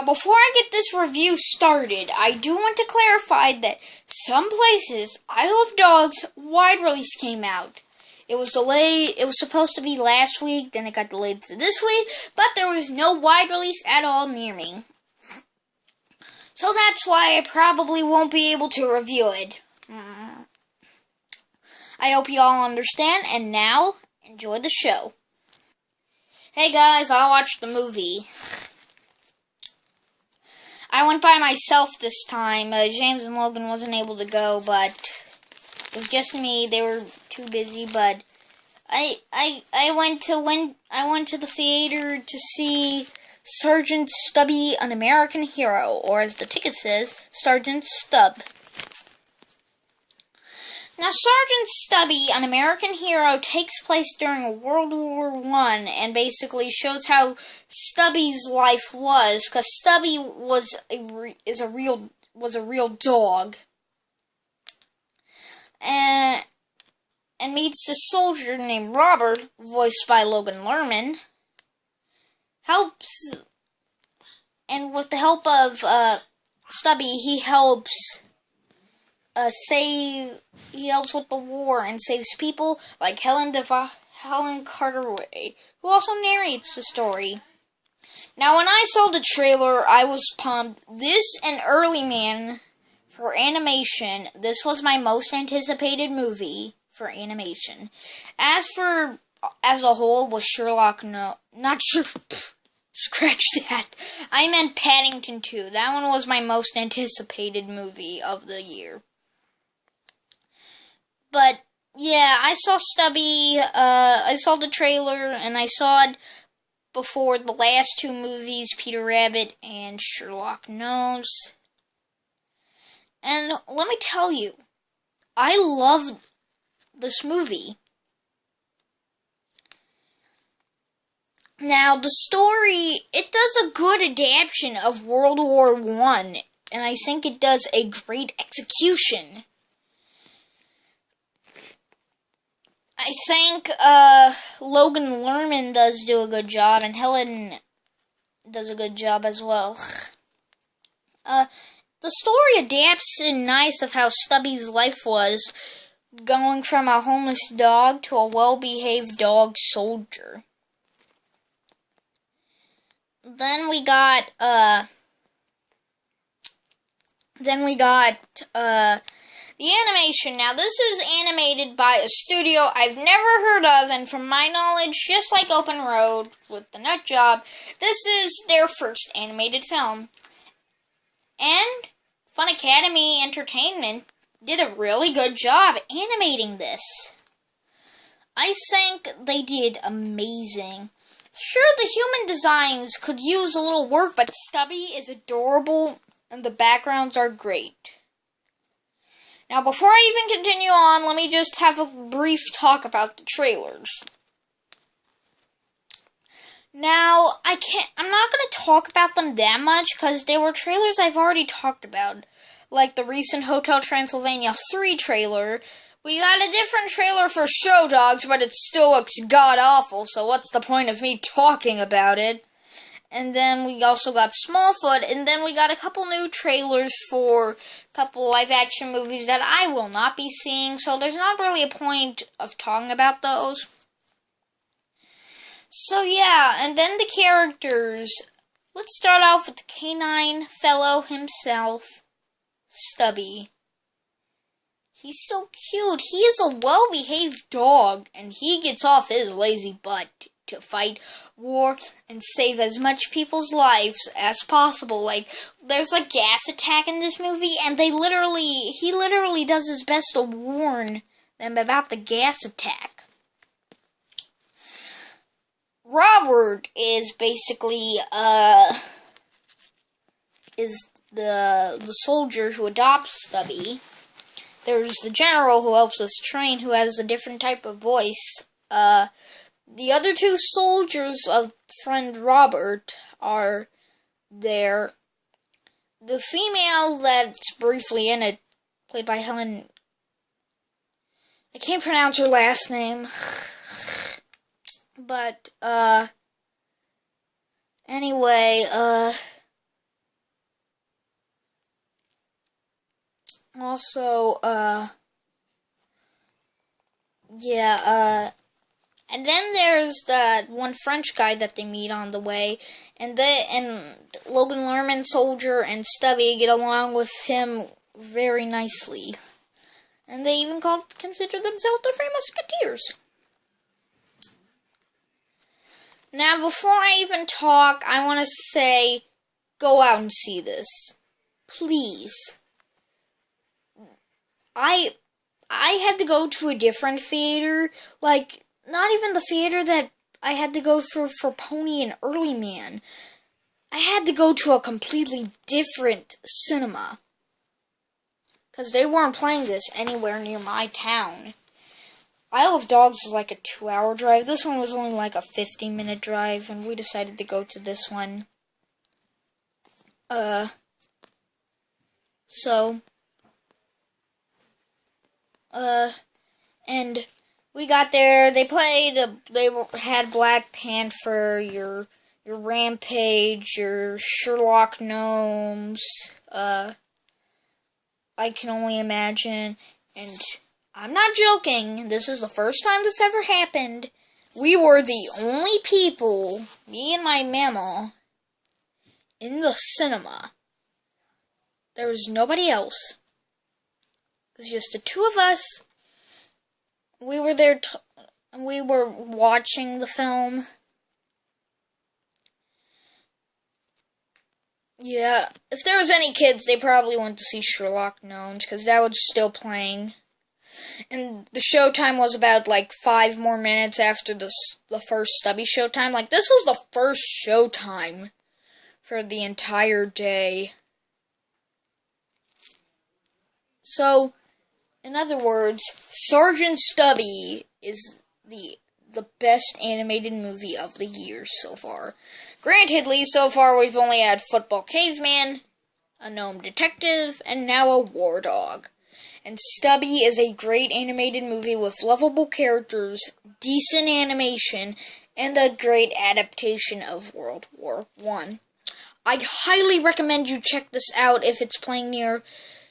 Now, before I get this review started, I do want to clarify that some places, I Love Dogs wide release came out. It was delayed. It was supposed to be last week, then it got delayed to this week, but there was no wide release at all near me. So that's why I probably won't be able to review it. I hope you all understand, and now, enjoy the show. Hey guys, I watched the movie. I went by myself this time. James and Logan wasn't able to go, but it was just me. They were too busy, but I went to the theater to see Sergeant Stubby, an American Hero, or as the ticket says, Sergeant Stub. Now, Sergeant Stubby, an American Hero, takes place during World War I and basically shows how Stubby's life was, because Stubby was a real dog, and meets a soldier named Robert, voiced by Logan Lerman. And with the help of Stubby, he helps with the war and saves people like Helen Carter-Way, who also narrates the story. Now, when I saw the trailer, I was pumped. This and Early Man for animation, this was my most anticipated movie for animation. As a whole, was Sherlock, not sure. Scratch that. I meant Paddington 2. That one was my most anticipated movie of the year. But, yeah, I saw Stubby, I saw the trailer, and I saw it before the last two movies, Peter Rabbit and Sherlock Gnomes. And let me tell you, I love this movie. Now, the story, it does a good adaptation of World War I, and I think it does a great execution. I think Logan Lerman does do a good job, and Helen does a good job as well. The story adapts in nice of how Stubby's life was, going from a homeless dog to a well-behaved dog soldier. Then we got the animation. Now, this is animated by a studio I've never heard of, and from my knowledge, just like Open Road with the Nut Job, this is their first animated film. And Fun Academy Entertainment did a really good job animating this. I think they did amazing. Sure, the human designs could use a little work, but Stubby is adorable, and the backgrounds are great. Now, before I even continue on, let me just have a brief talk about the trailers. Now, I'm not going to talk about them that much, because they were trailers I've already talked about, like the recent Hotel Transylvania 3 trailer. We got a different trailer for Show Dogs, but it still looks god-awful, so what's the point of me talking about it? And then we also got Smallfoot, and then we got a couple new trailers for a couple live-action movies that I will not be seeing, so there's not really a point of talking about those. So yeah, and then the characters. Let's start off with the canine fellow himself, Stubby. He's so cute. He is a well-behaved dog, and he gets off his lazy butt to fight war and save as much people's lives as possible. Like, there's a gas attack in this movie, and he literally does his best to warn them about the gas attack. Robert is basically, is the soldier who adopts Stubby. There's the general who helps us train, who has a different type of voice. The other two soldiers of friend Robert are there. The female that's briefly in it, played by Helen... I can't pronounce her last name. But, anyway, Also, yeah, and then there's that one French guy that they meet on the way, and Logan Lerman, Soldier, and Stubby get along with him very nicely. And they even consider themselves the Three Musketeers. Now, before I even talk, I want to say, go out and see this. Please. I had to go to a different theater, like, not even the theater that I had to go through for Pony and Early Man. I had to go to a completely different cinema. Because they weren't playing this anywhere near my town. Isle of Dogs was like a 2-hour drive. This one was only like a 15-minute drive, and we decided to go to this one. And we got there. They had Black Panther, your Rampage, your Sherlock Gnomes. I can only imagine, and I'm not joking. This is the first time this ever happened. We were the only people, me and my mama, in the cinema. There was nobody else. It was just the two of us. We were there, and we were watching the film. Yeah, if there was any kids, they probably went to see Sherlock Gnomes, because that was still playing. And the showtime was about, like, 5 more minutes after the first Stubby showtime. Like, this was the first showtime for the entire day. So, in other words, Sergeant Stubby is the best animated movie of the year so far. Grantedly, so far we've only had Football Caveman, a Gnome Detective, and now a War Dog. And Stubby is a great animated movie with lovable characters, decent animation, and a great adaptation of World War I. I highly recommend you check this out if it's playing near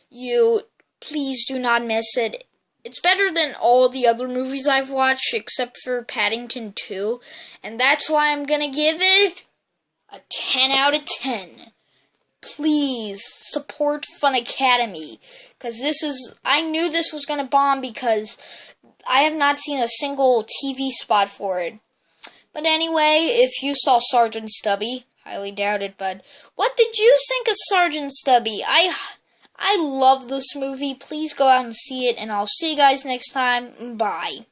you. Please do not miss it. It's better than all the other movies I've watched, except for Paddington 2, and that's why I'm gonna give it a 10 out of 10. Please support Fun Academy, because I knew this was gonna bomb because I have not seen a single TV spot for it. But anyway, if you saw Sergeant Stubby, highly doubt it, but what did you think of Sergeant Stubby? I love this movie. Please go out and see it, and I'll see you guys next time. Bye.